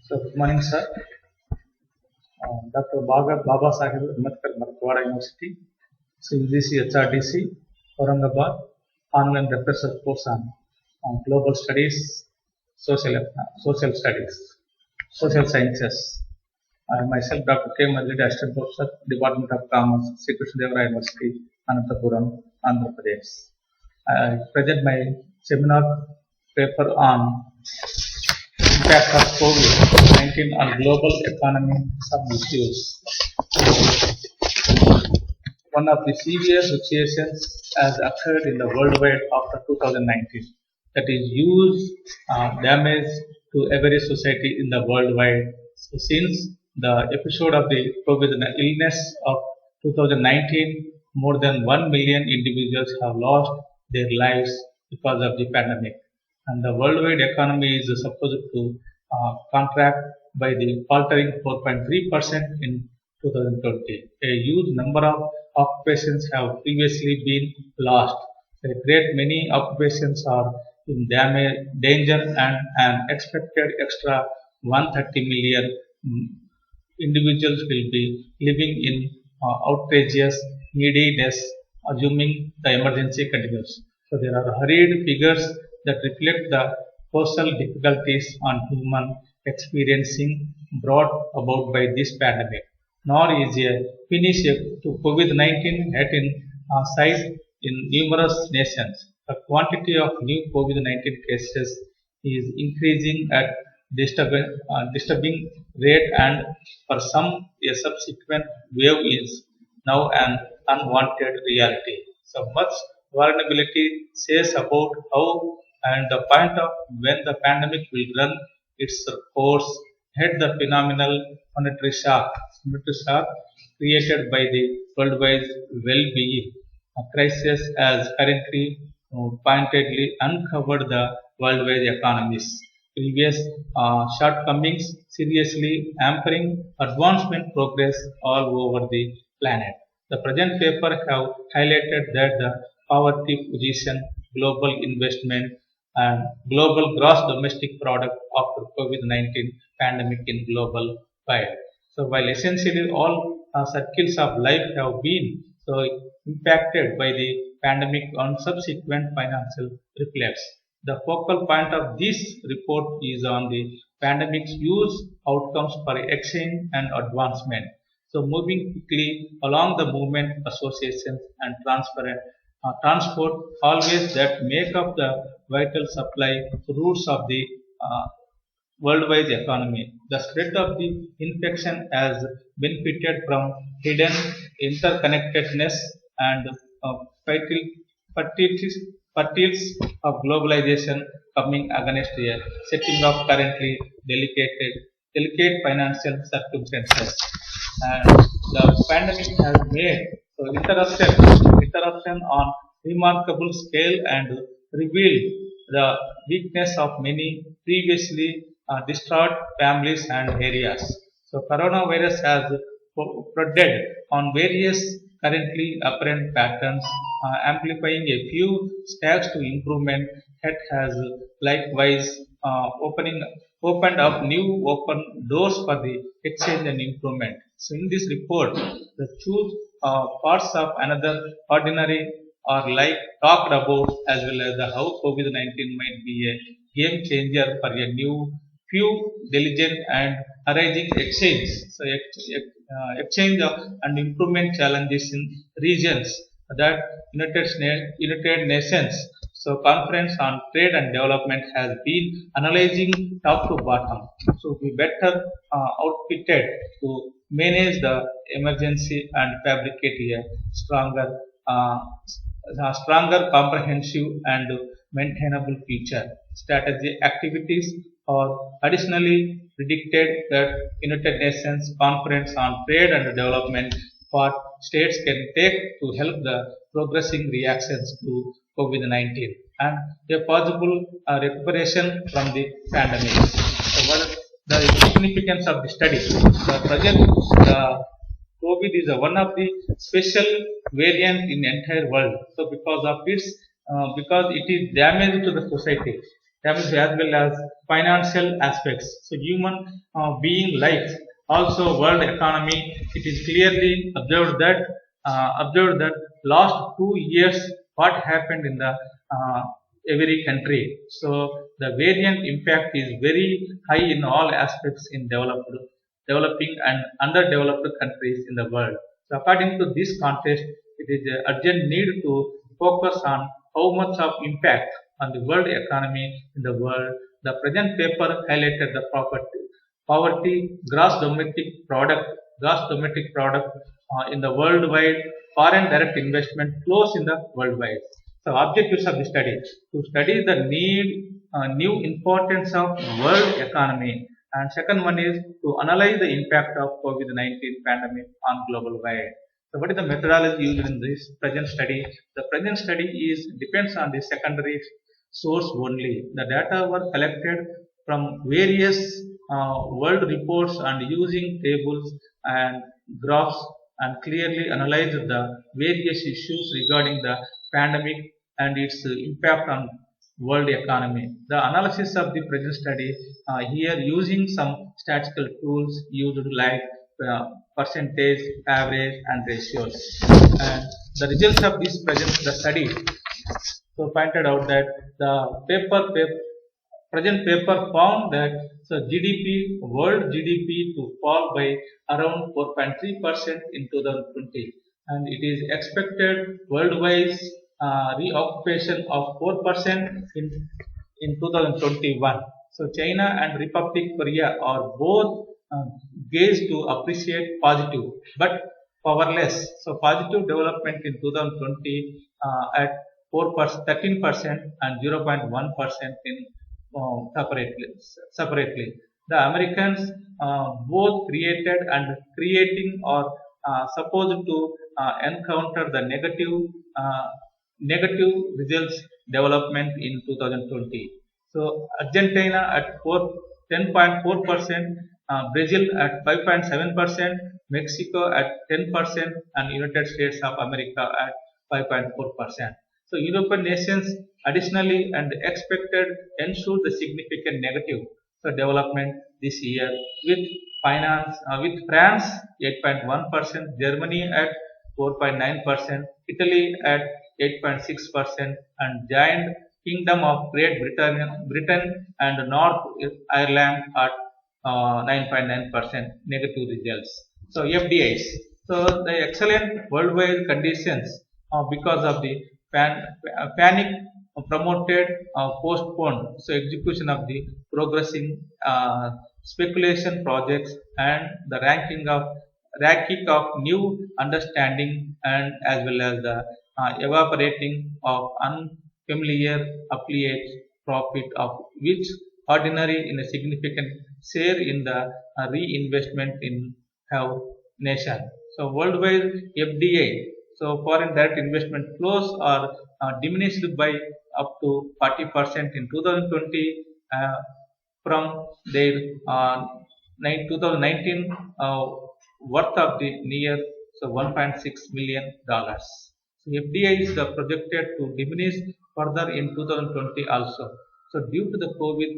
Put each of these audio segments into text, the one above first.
So, good morning, sir. Dr. Baba Sahib Ambedkar Marathwada University, CVC HRDC, Aurangabad, online refresher course on global studies, social studies, social sciences. I myself, Dr.K.Maddileti, Assistant Professor, Department of Commerce, Sri Krishnadevara University, Anantapuram, Andhra Pradesh. I present my seminar paper on impact of COVID-19 on global economy, some issues. One of the severe situations has occurred in the worldwide after 2019. That is huge damage to every society in the worldwide. So since the episode of the COVID illness of 2019, more than 1 million individuals have lost their lives because of the pandemic. And the worldwide economy is supposed to contract by the faltering 4.3% in 2020. A huge number of occupations have previously been lost. A great many occupations are in danger, and an expected extra 130 million individuals will be living in outrageous neediness, assuming the emergency continues. So there are hurried figures that reflect the social difficulties on human experiencing brought about by this pandemic. Nor is a finish to COVID-19 yet in sight in numerous nations. The quantity of new COVID-19 cases is increasing at disturbing rate, and for some a subsequent wave is now an unwanted reality. So much vulnerability says about how and the point of when the pandemic will run its course had the phenomenal monetary shock created by the worldwide well-being crisis as currently pointedly uncovered the worldwide economies. Previous shortcomings seriously hampering advancement progress all over the planet. The present paper have highlighted that the poverty position, global investment, and global gross domestic product after COVID-19 pandemic in global wide. So while essentially all circles of life have been impacted by the pandemic on subsequent financial reflex, the focal point of this report is on the pandemic's huge outcomes for exchange and advancement. So moving quickly along the movement associations and transport always that make up the vital supply routes of the worldwide economy. The spread of the infection has benefited from hidden interconnectedness and fertiles of globalization coming against a setting of currently delicate financial circumstances. And the pandemic has made interruption on remarkable scale and revealed the weakness of many previously distraught families and areas. So coronavirus has prodded on various currently apparent patterns, amplifying a few steps to improvement that has likewise opened up new open doors for the exchange and improvement. So in this report, the choose parts of another ordinary are like talked about, as well as the how COVID-19 might be a game changer for a few diligent and arising exchange. So exchange of and improvement challenges in regions that United Nations conference on trade and development has been analyzing top to bottom. So we better outfitted to manage the emergency and fabricate a stronger, comprehensive, and maintainable future. Strategy activities are additionally predicted that United Nations Conference on Trade and Development what states can take to help the progressing reactions to COVID-19 and a possible recuperation from the pandemic. So what is the significance of the study? The present COVID is one of the special variant in the entire world. So because it is damage to the society, damage as well as financial aspects. So human being life, also world economy. It is clearly observed that last 2 years what happened in the uh, every country. So the variant impact is very high in all aspects in developing and underdeveloped countries in the world. So according to this context, it is an urgent need to focus on how much of impact on the world economy in the world. The present paper highlighted the poverty, gross domestic product in the worldwide, foreign direct investment flows in the worldwide. So objectives of the study: to study the new importance of world economy, and second one is to analyze the impact of COVID-19 pandemic on global wide. So what is the methodology used in this present study? The present study is depends on the secondary source only. The data were collected from various world reports and using tables and graphs, and clearly analyzed the various issues regarding the pandemic and its impact on world economy. The analysis of the present study here using some statistical tools used like percentage, average, and ratios. And the results of this the study so pointed out that the present paper found that world GDP to fall by around 4.3% in 2020, and it is expected worldwide reoccupation of 4% in 2021. So China and Republic Korea are both gauged to appreciate positive but powerless. So positive development in 2020 at 4%, 13% and 0.1% in separately. The Americans both created and creating are supposed to encounter the uh, negative results development in 2020. So Argentina at 10.4%, Brazil at 5.7%, Mexico at 10%, and United States of America at 5.4%. So European nations additionally and expected ensured the significant negative development this year with with France 8.1%, Germany at 4.9%, Italy at 8.6%, and giant Kingdom of Britain and North Ireland at 9.9% negative results. So FDIs. So the excellent worldwide conditions because of the panic promoted postponed so execution of the progressing speculation projects and the ranking of new understanding, and as well as the evaporating of unfamiliar affiliates profit of which ordinary in a significant share in the reinvestment in have nation. So worldwide FDI, so foreign direct investment flows are diminished by up to 40% in 2020 from their 2019 worth of the near so 1.6 million dollars. So FDI is projected to diminish further in 2020 also. So due to the COVID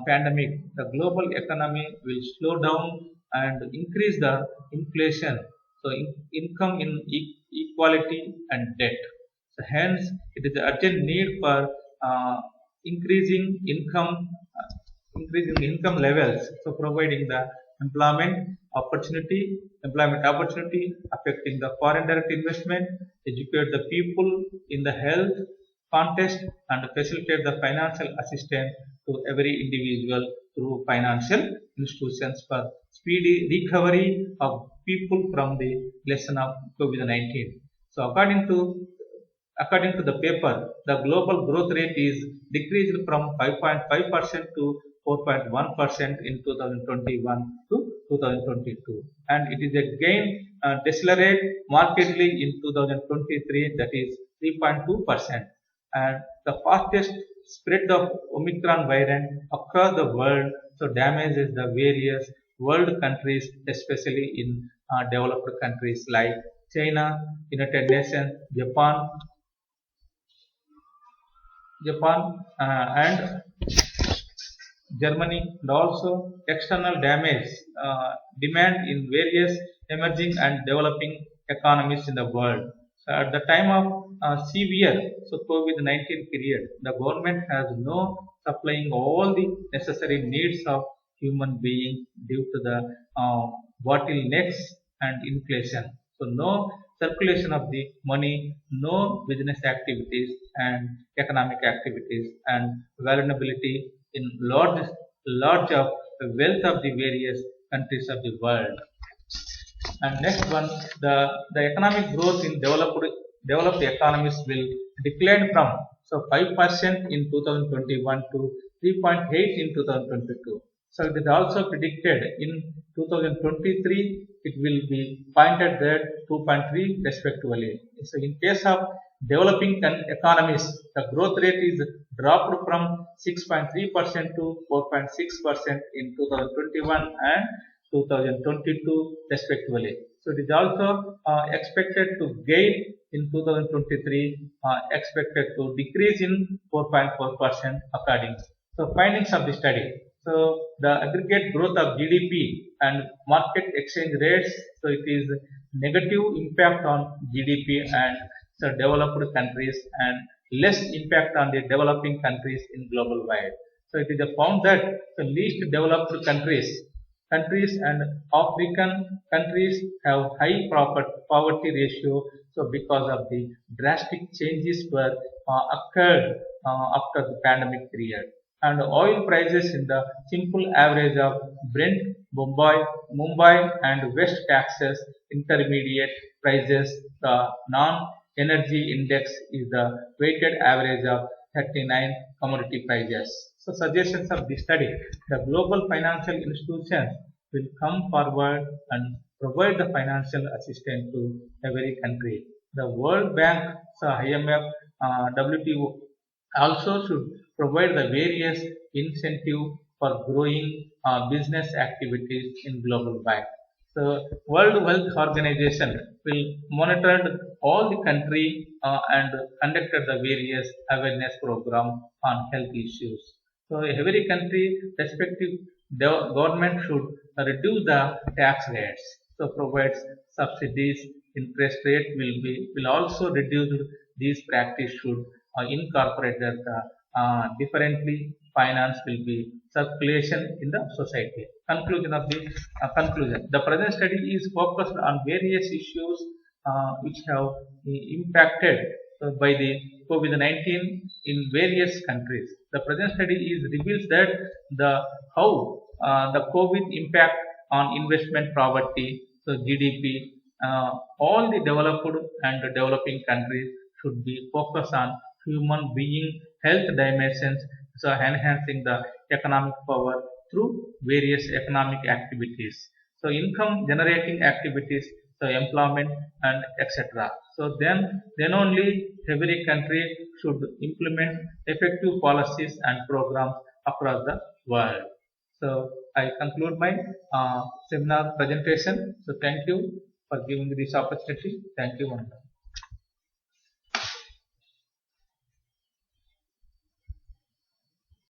pandemic, the global economy will slow down and increase the inflation. So income inequality and debt. So hence, it is the urgent need for uh, increasing income, increasing income levels. So providing the employment opportunity, affecting the foreign direct investment, educate the people in the health context, and facilitate the financial assistance to every individual through financial institutions for speedy recovery of people from the lesson of COVID-19. So according to the paper, the global growth rate is decreased from 5.5% to 4.1% in 2021 to 2022, and it is again decelerate markedly in 2023, that is 3.2%. And the fastest spread of Omicron variant across the world so damages the various world countries, especially in developed countries like China, United Nations, Japan, Japan, and Germany, and also external damage demand in various emerging and developing economies in the world. So at the time of severe COVID-19 period, the government has no supplying all the necessary needs of human beings due to the bottlenecks and inflation. So no circulation of the money, no business activities and economic activities, and vulnerability in large of the wealth of the various countries of the world. And next one, the economic growth in developed economies will decline from 5% in 2021 to 3.8 in 2022. So it is also predicted in 2023 it will be pointed at 2.3 respectively. So in case of developing economies, the growth rate is dropped from 6.3% to 4.6% in 2021 and 2022 respectively. So it is also expected to gain in 2023, expected to decrease in 4.4% accordingly. So findings of the study. So the aggregate growth of GDP and market exchange rates, so it is negative impact on GDP and developed countries and less impact on the developing countries in global wide. So it is found that the least developed countries and African countries have high poverty ratio. So because of the drastic changes were occurred after the pandemic period, and oil prices in the simple average of Brent, Mumbai and West Texas intermediate prices, the non-energy index is the weighted average of 39 commodity prices. So suggestions of the study: the global financial institutions will come forward and provide the financial assistance to every country. The World Bank, so IMF, WTO also should provide the various incentive for growing business activities in global wide. So World Health Organization will monitor all the country and conducted the various awareness program on health issues. So every country respective government should reduce the tax rates. So provides subsidies, interest rate will also reduce. These practice should incorporate that differently finance will be circulation in the society. Conclusion of the conclusion. The present study is focused on various issues which have impacted by the COVID-19 in various countries. The present study reveals that the how the COVID impact on investment poverty, so GDP, all the developed and developing countries should be focused on human being health dimensions, so enhancing the economic power through various economic activities. So income generating activities, so employment and etc. So then only every country should implement effective policies and programs across the world. So I conclude my seminar presentation. So thank you for giving me this opportunity. Thank you.